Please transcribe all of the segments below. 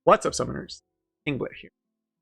What's up, summoners? English here.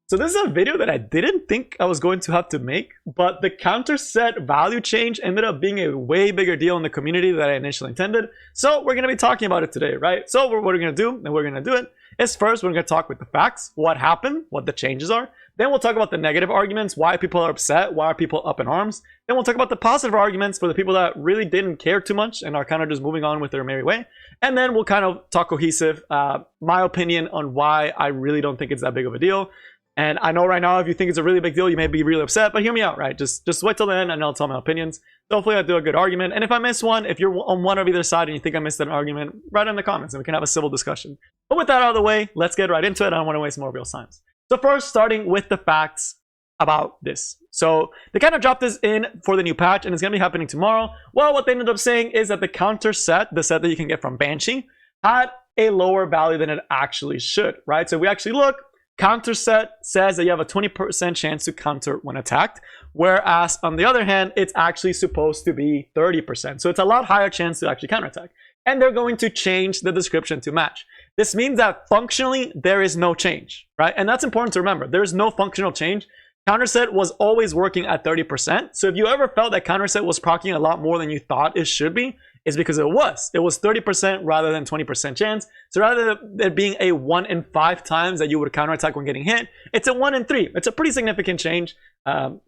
So this is a video that I didn't think I was going to have to make, but the Counterset value change ended up being a way bigger deal in the community than I initially intended. So we're going to be talking about it today, right? So what we're going to do, and we're going to do it, is first we're going to talk with the facts, what happened, what the changes are. Then we'll talk about the negative arguments, why people are upset, why are people up in arms. Then we'll talk about the positive arguments for the people that really didn't care too much and are kind of just moving on with their merry way. And then we'll kind of talk cohesive, my opinion on why I really don't think it's that big of a deal. And I know right now, if you think it's a really big deal, you may be really upset, but hear me out, right? Just wait till the end and I'll tell my opinions. So hopefully I do a good argument. And if I miss one, if you're on one of either side and you think I missed an argument, write it in the comments and we can have a civil discussion. But with that out of the way, let's get right into it. I don't want to waste more of your time. So first, starting with the facts about this. So they kind of dropped this in for the new patch and it's going to be happening tomorrow. Well, what they ended up saying is that the counter set, the set that you can get from Banshee, had a lower value than it actually should, right? So if we actually look, Counterset says that you have a 20% chance to counter when attacked, whereas on the other hand, it's actually supposed to be 30%. So it's a lot higher chance to actually counterattack. And they're going to change the description to match. This means that functionally, there is no change, right? And that's important to remember. There is no functional change. Counterset was always working at 30%. So if you ever felt that Counterset was proccing a lot more than you thought it should be, it's because it was 30% rather than 20% chance. So rather than it being a 1 in 5 times that you would counterattack when getting hit, it's a 1 in 3. It's a pretty significant change. But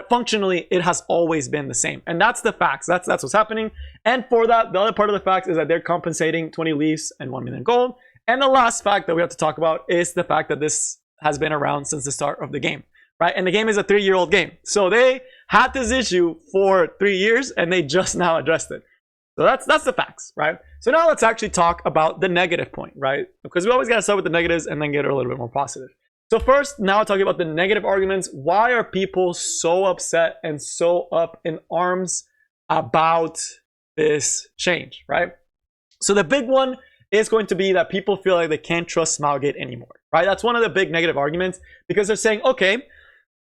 functionally, it has always been the same. And that's the facts. That's what's happening. And for that, the other part of the facts is that they're compensating 20 leaves and 1 million gold. And the last fact that we have to talk about is the fact that this has been around since the start of the game, right? And the game is a 3-year-old game. So they had this issue for 3 years and they just now addressed it. So that's the facts, right? So now let's actually talk about the negative point, right? Because we always got to start with the negatives and then get a little bit more positive. So first, now talking about the negative arguments, why are people so upset and so up in arms about this change, right? So the big one is going to be that people feel like they can't trust smilegate anymore, right? That's one of the big negative arguments because they're saying, okay,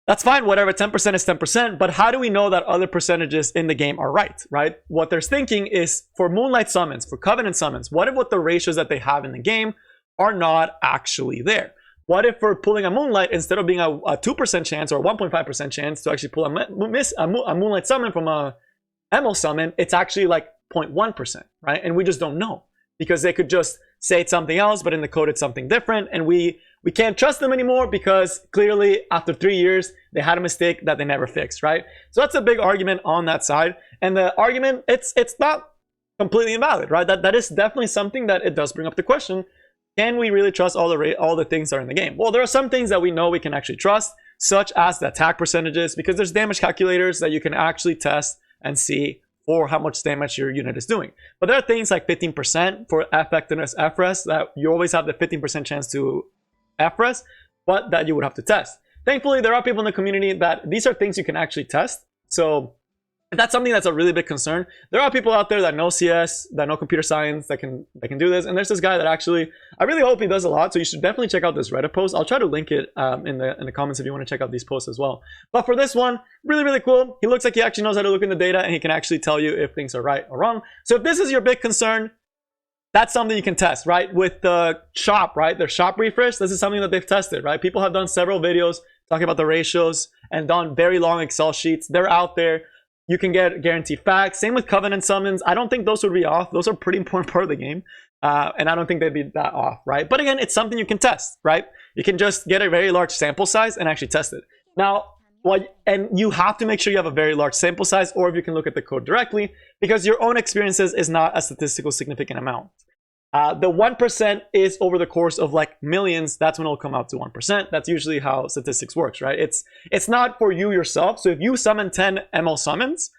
that's fine, whatever, 10% is 10%, but how do we know that other percentages in the game are right? What they're thinking is for Moonlight summons, for Covenant summons, what if the ratios that they have in the game are not actually there? What if we're pulling a Moonlight, instead of being a 2% chance or a 1.5% chance to actually pull a Moonlight summon from a Emo summon, it's actually like 0.1%, right? And we just don't know because they could just say it's something else, but in the code it's something different. And we can't trust them anymore because clearly after 3 years, they had a mistake that they never fixed, right? So that's a big argument on that side. And the argument, it's not completely invalid, right? That is definitely something that it does bring up the question. Can we really trust all the things that are in the game? Well, there are some things that we know we can actually trust, such as the attack percentages, because there's damage calculators that you can actually test and see for how much damage your unit is doing. But there are things like 15% for effectiveness FRES that you always have the 15% chance to FRES, but that you would have to test. Thankfully, there are people in the community that these are things you can actually test. So if that's something that's a really big concern, there are people out there that know CS, that know computer science, that can do this. And there's this guy that actually, I really hope he does a lot. So you should definitely check out this Reddit post. I'll try to link it in the comments if you want to check out these posts as well. But for this one, really, really cool. He looks like he actually knows how to look in the data and he can actually tell you if things are right or wrong. So if this is your big concern, that's something you can test, right? With the shop, right? Their shop refresh, this is something that they've tested, right? People have done several videos talking about the ratios and done very long Excel sheets. They're out there. You can get guaranteed facts. Same with Covenant summons. I don't think those would be off. Those are a pretty important part of the game. And I don't think they'd be that off, right? But again, it's something you can test, right? You can just get a very large sample size and actually test it. Now, and you have to make sure you have a very large sample size, or if you can look at the code directly, because your own experiences is not a statistical significant amount. The 1% is over the course of like millions. That's when it'll come out to 1%. That's usually how statistics works, right? It's not for you yourself. So if you summon 10 ML summons,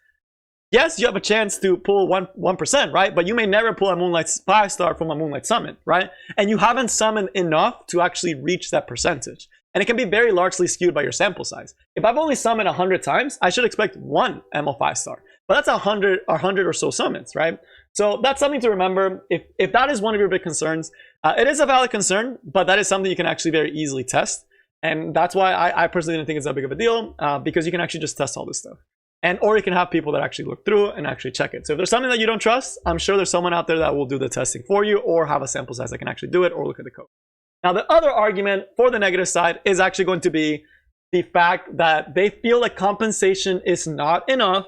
yes, you have a chance to pull 1%, right? But you may never pull a Moonlight 5-star from a Moonlight summon, right? And you haven't summoned enough to actually reach that percentage. And it can be very largely skewed by your sample size. If I've only summoned 100 times, I should expect 1 ML 5-star. But that's 100 or so summons, right? So that's something to remember. If that is one of your big concerns, it is a valid concern, but that is something you can actually very easily test. And that's why I personally didn't think it's that big of a deal, because you can actually just test all this stuff. And or you can have people that actually look through and actually check it. So if there's something that you don't trust, I'm sure there's someone out there that will do the testing for you or have a sample size that can actually do it or look at the code. Now, the other argument for the negative side is actually going to be the fact that they feel like compensation is not enough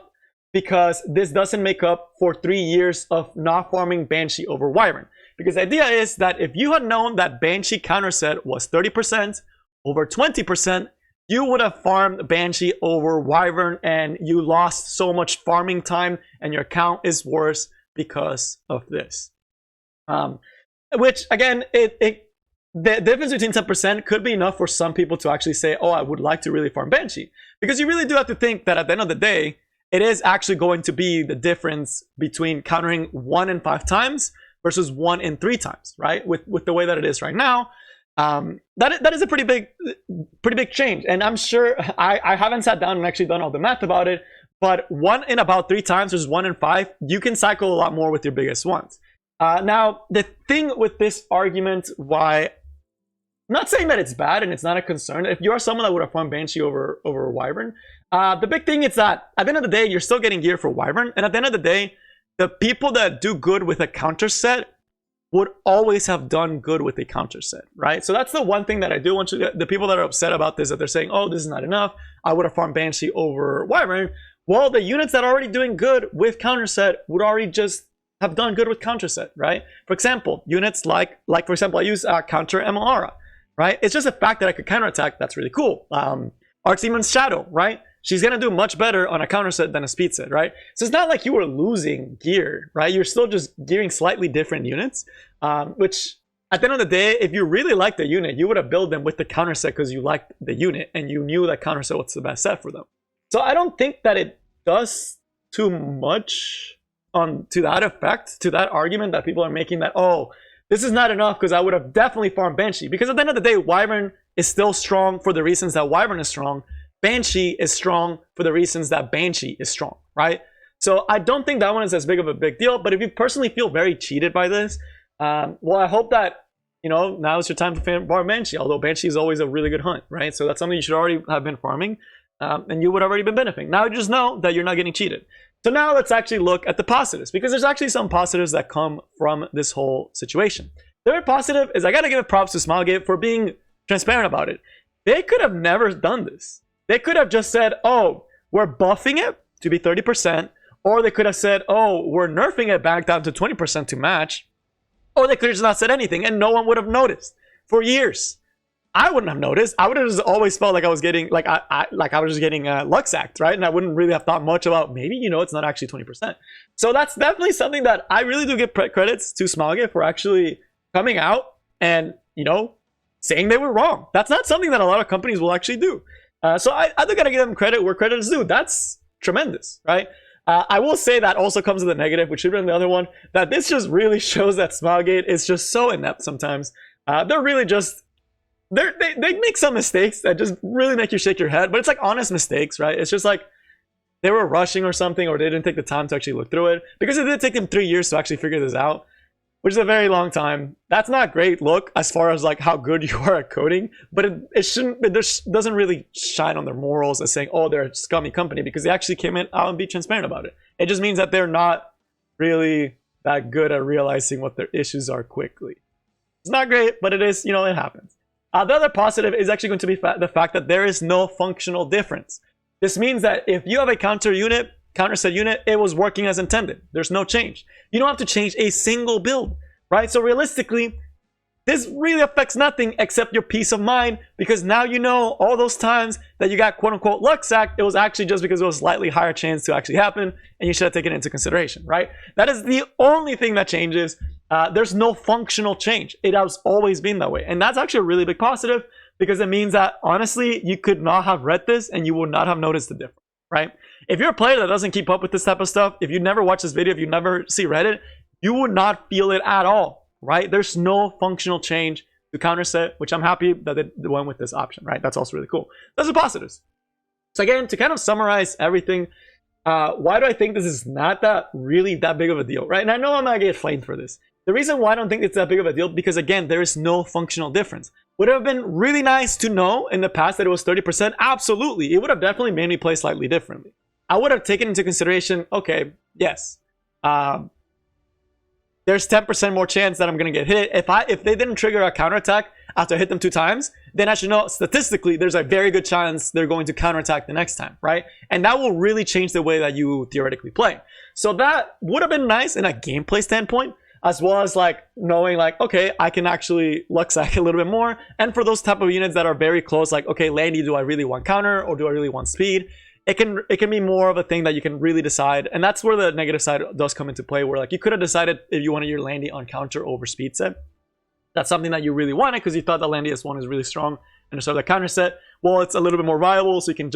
because this doesn't make up for 3 years of not farming Banshee over Wyvern. Because the idea is that if you had known that Banshee Counterset was 30% over 20%, you would have farmed Banshee over Wyvern and you lost so much farming time and your account is worse because of this. Which, again, the difference between 10% could be enough for some people to actually say, oh, I would like to really farm Banshee. Because you really do have to think that at the end of the day, it is actually going to be the difference between countering 1 in 5 times versus 1 in 3 times, right? With the way that it is right now. That is a pretty big change. And I'm sure I haven't sat down and actually done all the math about it, but 1 in about 3 times versus 1 in 5, you can cycle a lot more with your biggest ones. Now, the thing with this argument, why I'm not saying that it's bad and it's not a concern. If you are someone that would have farmed Banshee over Wyvern, the big thing is that at the end of the day, you're still getting gear for Wyvern. And at the end of the day, the people that do good with a counter set would always have done good with a counter set, right? So that's the one thing that I do want you, the people that are upset about this, that they're saying, oh, this is not enough, I would have farmed Banshee over Wyvern. Well, the units that are already doing good with counter set would already just have done good with counter set, right? For example, units like for example, I use counter MLR, right? It's just a fact that I could counterattack. That's really cool. Archdemon's Shadow, right? She's gonna do much better on a counter set than a speed set, right? So it's not like you were losing gear, right? You're still just gearing slightly different units, which at the end of the day, if you really like the unit, you would have built them with the counter set because you liked the unit and you knew that counter set was the best set for them. So I don't think that it does too much to that effect, to that argument that people are making that, oh, this is not enough because I would have definitely farmed Banshee. Because at the end of the day, Wyvern is still strong for the reasons that Wyvern is strong. Banshee is strong for the reasons that Banshee is strong, right? So I don't think that one is as big of a big deal. But if you personally feel very cheated by this, well, I hope that, you know, now is your time to farm Banshee. Although Banshee is always a really good hunt, right? So that's something you should already have been farming. And you would have already been benefiting. Now you just know that you're not getting cheated. So now let's actually look at the positives, because there's actually some positives that come from this whole situation. The very positive is I got to give props to Smilegate for being transparent about it. They could have never done this. They could have just said, oh, we're buffing it to be 30%, or they could have said, oh, we're nerfing it back down to 20% to match, or they could have just not said anything and no one would have noticed for years. I wouldn't have noticed. I would have just always felt like I was getting, like I was just getting luck sacked, right? And I wouldn't really have thought much about maybe, you know, it's not actually 20%. So that's definitely something that I really do give credits to Smilegate for actually coming out and, you know, saying they were wrong. That's not something that a lot of companies will actually do. So I do gotta give them credit where credit is due. That's tremendous, right? I will say that also comes with a negative, which should have been the other one, that this just really shows that Smilegate is just so inept sometimes. They're really just, they make some mistakes that just really make you shake your head, but it's like honest mistakes, right? It's just like they were rushing or something, or they didn't take the time to actually look through it, because it did take them 3 years to actually figure this out, which is a very long time. That's not great look as far as like how good you are at coding, but it doesn't really shine on their morals as saying, oh, they're a scummy company, because they actually came out and be transparent about it. It just means that they're not really that good at realizing what their issues are quickly. It's not great, but it is, you know, it happens. The other positive is actually going to be the fact that there is no functional difference. This means that if you have a counter set unit, it was working as intended. There's no change. You don't have to change a single build, right? So realistically, this really affects nothing except your peace of mind, because now you know all those times that you got quote unquote luck sacked, it was actually just because it was a slightly higher chance to actually happen, and you should have taken it into consideration, right? That is the only thing that changes. There's no functional change. It has always been that way. And that's actually a really big positive, because it means that honestly, you could not have read this and you would not have noticed the difference, right? If you're a player that doesn't keep up with this type of stuff, if you never watch this video, if you never see Reddit, you would not feel it at all, right? There's no functional change to Counterset, which I'm happy that they went with this option, right? That's also really cool. Those are positives. So again, to kind of summarize everything, why do I think this is not that big of a deal, right? And I know I'm gonna get flamed for this. The reason why I don't think it's that big of a deal, because again, there is no functional difference. Would it have been really nice to know in the past that it was 30%? Absolutely. It would have definitely made me play slightly differently. I would have taken into consideration, okay, yes, there's 10% more chance that I'm gonna get hit. If they didn't trigger a counterattack after I hit them 2 times, then I should know statistically there's a very good chance they're going to counterattack the next time, right? And that will really change the way that you theoretically play. So that would have been nice in a gameplay standpoint, as well as like knowing like, okay, I can actually luck sack a little bit more. And for those type of units that are very close, like, okay, Landy, do I really want counter or do I really want speed? It can be more of a thing that you can really decide. And that's where the negative side does come into play, where like you could have decided if you wanted your Landy on counter over speed set. That's something that you really wanted because you thought that Landy S1 is really strong and so the counter set, well, it's a little bit more viable, so you can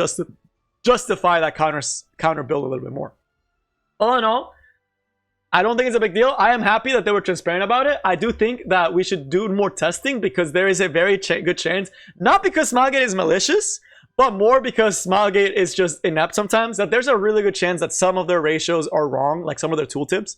justify that counter build a little bit more. All in all, I don't think it's a big deal. I am happy that they were transparent about it. I do think that we should do more testing because there is a very good chance, not because smilegate is malicious, but more because smilegate is just inept sometimes, that there's a really good chance that some of their ratios are wrong, like some of their tooltips,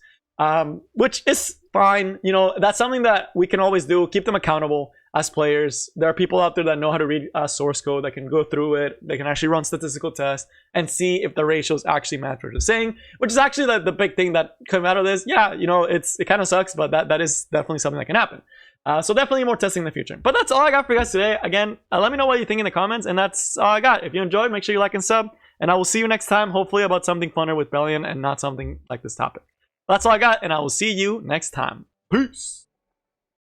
which is fine. You know, that's something that we can always do, keep them accountable as players. There are people out there that know how to read source code, that can go through it, they can actually run statistical tests and see if the ratios actually match what they're saying, which is actually the big thing that came out of this. Yeah, you know, it kind of sucks, but that is definitely something that can happen. So definitely more testing in the future. But that's all I got for you guys today. Again, let me know what you think in the comments, and that's all I got. If you enjoyed, make sure you like and sub, and I will see you next time, hopefully about something funner with Bellion and not something like this topic. That's all I got, and I will see you next time. Peace!